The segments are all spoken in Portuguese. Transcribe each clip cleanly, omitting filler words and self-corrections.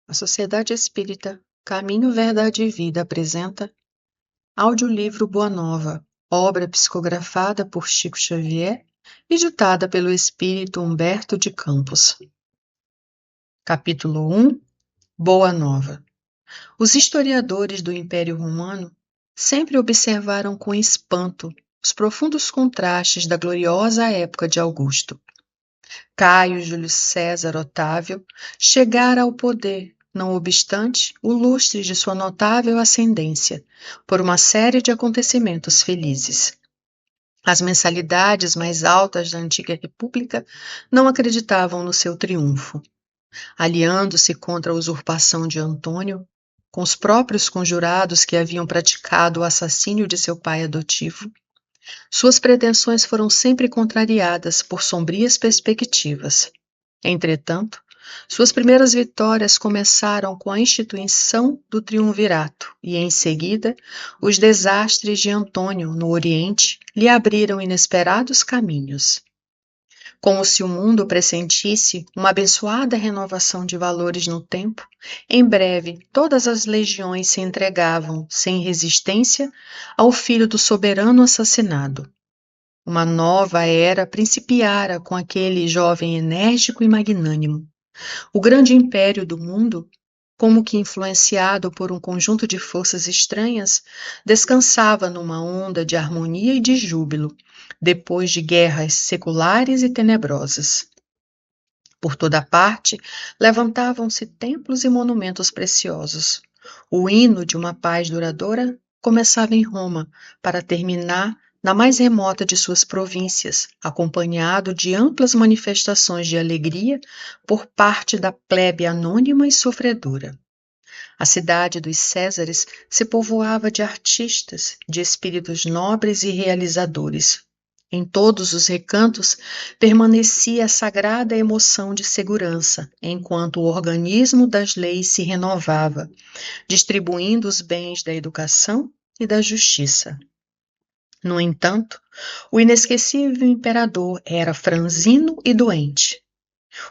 A Sociedade Espírita Caminho, Verdade e Vida apresenta audiolivro Boa Nova, obra psicografada por Chico Xavier e ditada pelo Espírito Humberto de Campos. Capítulo 1 Boa Nova. Os historiadores do Império Romano sempre observaram com espanto os profundos contrastes da gloriosa época de Augusto. Caio Júlio César Otávio chegara ao poder, não obstante o lustre de sua notável ascendência, por uma série de acontecimentos felizes. As mensalidades mais altas da antiga república não acreditavam no seu triunfo. Aliando-se contra a usurpação de Antônio, com os próprios conjurados que haviam praticado o assassínio de seu pai adotivo, suas pretensões foram sempre contrariadas por sombrias perspectivas. Entretanto, suas primeiras vitórias começaram com a instituição do triunvirato e, em seguida, os desastres de Antônio no Oriente lhe abriram inesperados caminhos. Como se o mundo pressentisse uma abençoada renovação de valores no tempo, em breve todas as legiões se entregavam, sem resistência, ao filho do soberano assassinado. Uma nova era principiara com aquele jovem enérgico e magnânimo. O grande império do mundo, como que influenciado por um conjunto de forças estranhas, descansava numa onda de harmonia e de júbilo, depois de guerras seculares e tenebrosas. Por toda parte, levantavam-se templos e monumentos preciosos. O hino de uma paz duradoura começava em Roma, para terminar na mais remota de suas províncias, acompanhado de amplas manifestações de alegria por parte da plebe anônima e sofredora. A cidade dos Césares se povoava de artistas, de espíritos nobres e realizadores. Em todos os recantos permanecia a sagrada emoção de segurança, enquanto o organismo das leis se renovava, distribuindo os bens da educação e da justiça. No entanto, o inesquecível imperador era franzino e doente.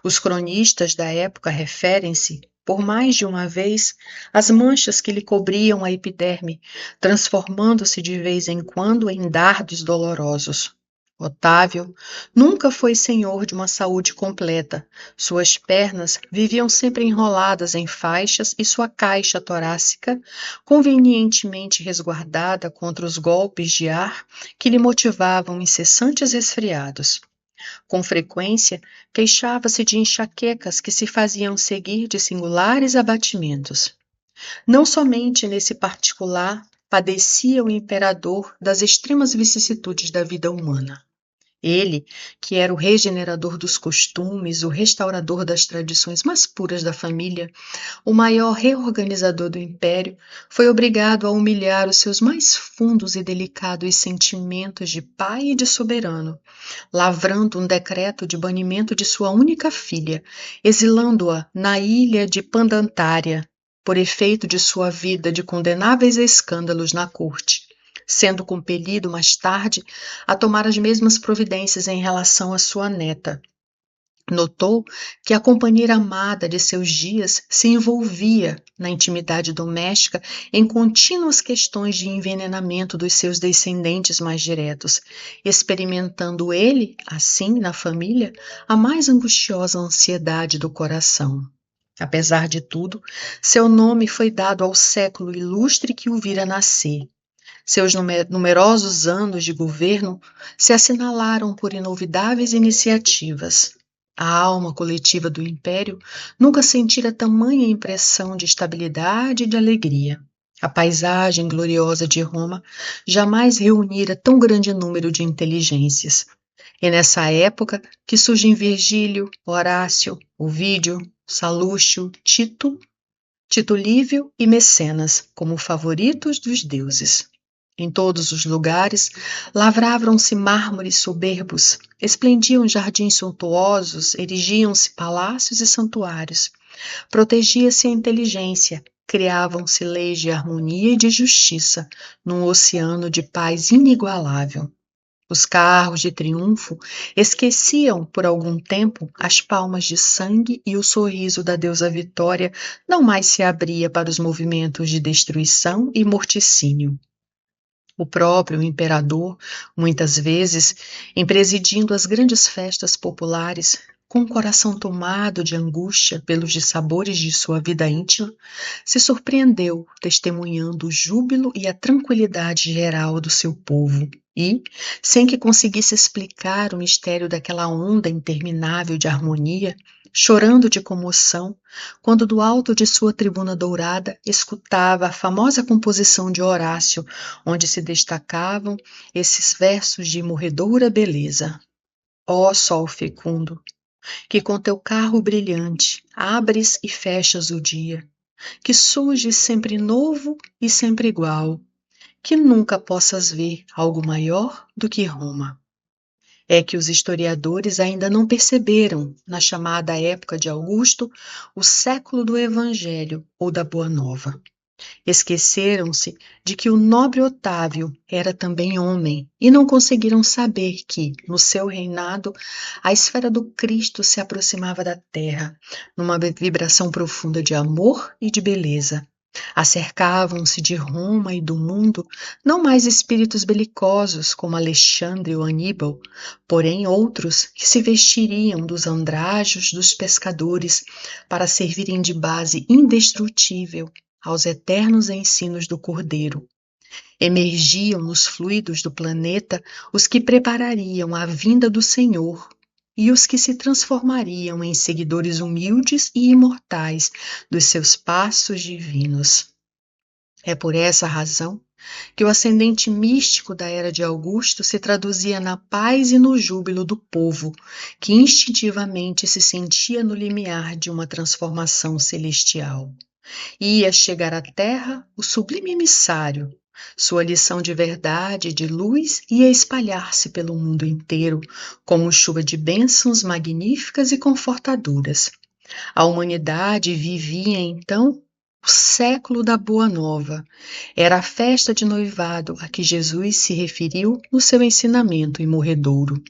Os cronistas da época referem-se, por mais de uma vez, às manchas que lhe cobriam a epiderme, transformando-se de vez em quando em dardos dolorosos. Otávio nunca foi senhor de uma saúde completa. Suas pernas viviam sempre enroladas em faixas e sua caixa torácica, convenientemente resguardada contra os golpes de ar que lhe motivavam incessantes resfriados. Com frequência, queixava-se de enxaquecas que se faziam seguir de singulares abatimentos. Não somente nesse particular padecia o imperador das extremas vicissitudes da vida humana. Ele, que era o regenerador dos costumes, o restaurador das tradições mais puras da família, o maior reorganizador do império, foi obrigado a humilhar os seus mais fundos e delicados sentimentos de pai e de soberano, lavrando um decreto de banimento de sua única filha, exilando-a na ilha de Pandantária, por efeito de sua vida de condenáveis escândalos na corte, sendo compelido mais tarde a tomar as mesmas providências em relação à sua neta. Notou que a companheira amada de seus dias se envolvia na intimidade doméstica em contínuas questões de envenenamento dos seus descendentes mais diretos, experimentando ele, assim, na família, a mais angustiosa ansiedade do coração. Apesar de tudo, seu nome foi dado ao século ilustre que o vira nascer. Seus numerosos anos de governo se assinalaram por inolvidáveis iniciativas. A alma coletiva do império nunca sentira tamanha impressão de estabilidade e de alegria. A paisagem gloriosa de Roma jamais reunira tão grande número de inteligências. É nessa época que surgem Virgílio, Horácio, Ovídio, Salúcio, Tito Livio e Mecenas como favoritos dos deuses. Em todos os lugares, lavravam-se mármores soberbos, esplendiam jardins suntuosos, erigiam-se palácios e santuários. Protegia-se a inteligência, criavam-se leis de harmonia e de justiça, num oceano de paz inigualável. Os carros de triunfo esqueciam por algum tempo as palmas de sangue e o sorriso da deusa Vitória não mais se abria para os movimentos de destruição e morticínio. O próprio imperador, muitas vezes, em presidindo as grandes festas populares, com o coração tomado de angústia pelos dissabores de sua vida íntima, se surpreendeu testemunhando o júbilo e a tranquilidade geral do seu povo. E, sem que conseguisse explicar o mistério daquela onda interminável de harmonia, chorando de comoção, quando do alto de sua tribuna dourada escutava a famosa composição de Horácio, onde se destacavam esses versos de morredoura beleza. Ó sol fecundo, que com teu carro brilhante abres e fechas o dia, que surges sempre novo e sempre igual, que nunca possas ver algo maior do que Roma. É que os historiadores ainda não perceberam, na chamada época de Augusto, o século do Evangelho ou da Boa Nova. Esqueceram-se de que o nobre Otávio era também homem e não conseguiram saber que, no seu reinado, a esfera do Cristo se aproximava da terra, numa vibração profunda de amor e de beleza. Acercavam-se de Roma e do mundo não mais espíritos belicosos como Alexandre ou Aníbal, porém outros que se vestiriam dos andrajos dos pescadores para servirem de base indestrutível aos eternos ensinos do Cordeiro. Emergiam nos fluidos do planeta os que preparariam a vinda do Senhor e os que se transformariam em seguidores humildes e imortais dos seus passos divinos. É por essa razão que o ascendente místico da era de Augusto se traduzia na paz e no júbilo do povo, que instintivamente se sentia no limiar de uma transformação celestial. Ia chegar à terra o sublime emissário, sua lição de verdade e de luz ia espalhar-se pelo mundo inteiro, como chuva de bênçãos magníficas e confortadoras. A humanidade vivia então o século da Boa Nova. Era a festa de noivado a que Jesus se referiu no seu ensinamento imorredouro.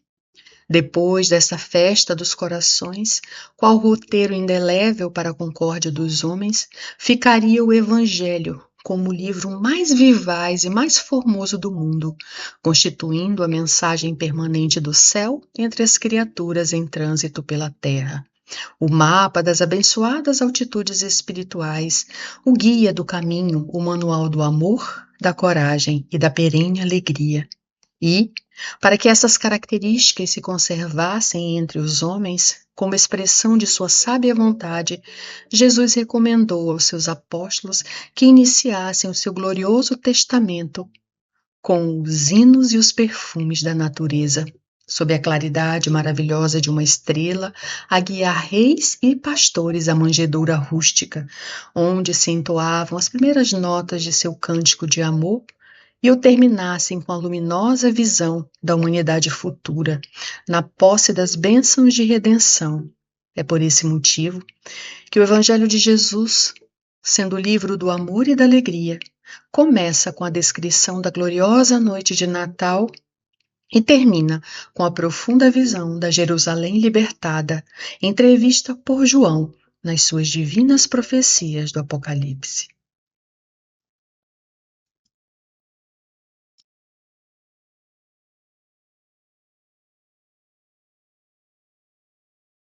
Depois dessa festa dos corações, qual roteiro indelével para a concórdia dos homens, ficaria o Evangelho como o livro mais vivaz e mais formoso do mundo, constituindo a mensagem permanente do céu entre as criaturas em trânsito pela terra. O mapa das abençoadas altitudes espirituais, o guia do caminho, o manual do amor, da coragem e da perene alegria. E, para que essas características se conservassem entre os homens, como expressão de sua sábia vontade, Jesus recomendou aos seus apóstolos que iniciassem o seu glorioso testamento com os hinos e os perfumes da natureza, sob a claridade maravilhosa de uma estrela, a guiar reis e pastores à manjedoura rústica, onde se entoavam as primeiras notas de seu cântico de amor e o terminassem com a luminosa visão da humanidade futura, na posse das bênçãos de redenção. É por esse motivo que o Evangelho de Jesus, sendo o livro do amor e da alegria, começa com a descrição da gloriosa noite de Natal e termina com a profunda visão da Jerusalém libertada, entrevista por João nas suas divinas profecias do Apocalipse.